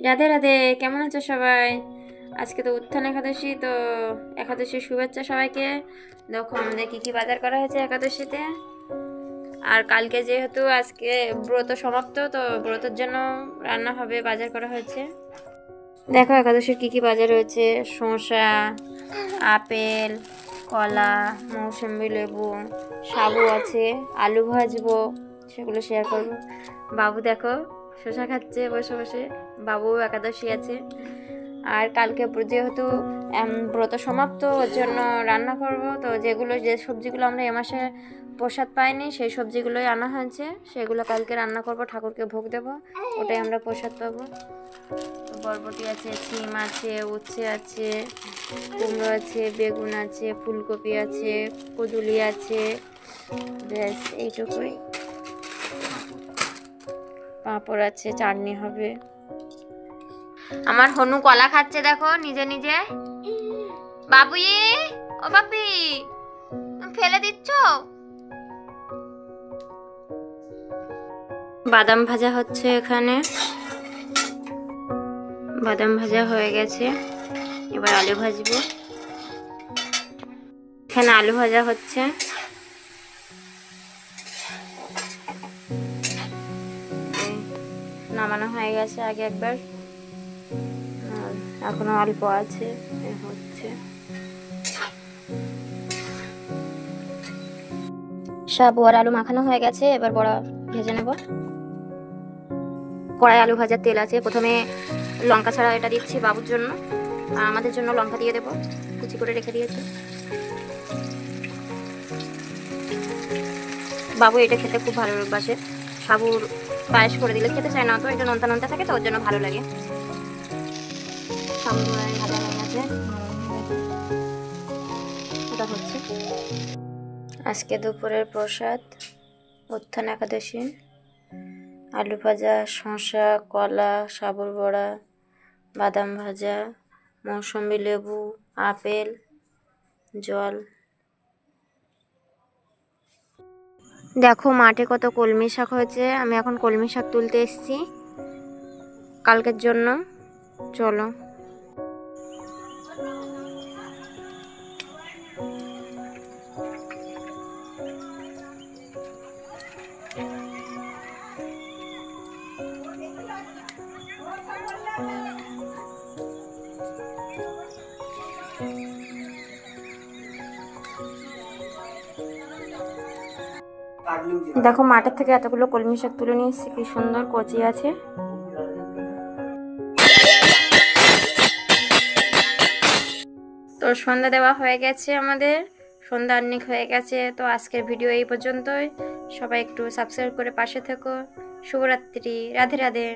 রাধে রাধে, কেমন আছো সবাই? আজকে তো উত্থান একাদশী, তো একাদশীর শুভেচ্ছা সবাইকে। দেখো আমাদের কি কি বাজার করা হয়েছে একাদশীতে। আর কালকে যেহেতু আজকে ব্রত সমাপ্ত, তো ব্রতের জন্য রান্না হবে, বাজার করা হয়েছে। দেখো একাদশীর কি কি বাজার রয়েছে: শসা, আপেল, কলা, মৌসুম্বি লেবু, সাবু আছে, আলু ভাজবো, সেগুলো শেয়ার করবো। বাবু দেখো শসা খাচ্ছে বসে বসে, বাবু একাদশী আছে। আর কালকে যেহেতু ব্রত সমাপ্ত, ওর জন্য রান্না করব। তো যে সবজিগুলো আমরা এ মাসে প্রসাদ পাইনি, সেই সবজিগুলোই আনা হয়েছে, সেগুলো কালকে রান্না করব, ঠাকুরকে ভোগ দেব, ওটাই আমরা প্রসাদ পাবো। বরবটি আছে, সিম আছে, উচ্ছে আছে, কুমড়ো আছে, বেগুন আছে, ফুলকপি আছে, কুদুলি আছে, ব্যাস এইটুকুই। পাঁপড় আছে, চাটনি হবে। আমার হনু কলা খাচ্ছে দেখো নিজে নিজে। বাবুই, ও বাপি, ফেলে দিচ্ছ? বাদাম ভাজা হচ্ছে এখানে, বাদাম ভাজা হয়ে গেছে, এবার আলু ভাজবো। এখানে আলু ভাজা হচ্ছে। নামানো হয়ে গেছে আগে একবার, আর এখনো অল্প আছে, হচ্ছে। সাবু আর আলু মাখানো হয়ে গেছে, এবার বড়া ভেজে নেব। কড়াই আলু ভাজার তেল আছে, প্রথমে লঙ্কা ছাড়া এটা দিচ্ছি বাবুর জন্য, আর আমাদের জন্য লঙ্কা দিয়ে দেবো, কুচি করে রেখে দিয়েছি। বাবু এটা খেতে খুব ভালোবাসে, সাবুর পায়েস করে দিলে খেতে চায় না, তো এটা নোনতা নোনতা থাকে, তো ওর জন্য ভালো লাগে। সাবু ভাজা হয়ে গেছে, এটা হচ্ছে আজকে দুপুরের প্রসাদ উত্থান একাদশী। আলু ভাজা, শসা, কলা, সাবুর বড়া, বাদাম ভাজা, মৌসুম্বি লেবু, আপেল, জল। দেখো মাঠে কত কলমি শাক হয়েছে, আমি এখন কলমি শাক তুলতে এসেছি কালকের জন্য। চলো। দেখো মাঠের থেকে এতগুলো কলমি শাক তুলে নিয়ে এসেছি, কি সুন্দর কচি আছে। তো সন্ধ্যা দেওয়া হয়ে গেছে, আমাদের সন্ধ্যা অনেক হয়ে গেছে। তো আজকের ভিডিও এই পর্যন্তই, সবাই একটু সাবস্ক্রাইব করে পাশে থেকো। শুভরাত্রি, রাধে রাধে।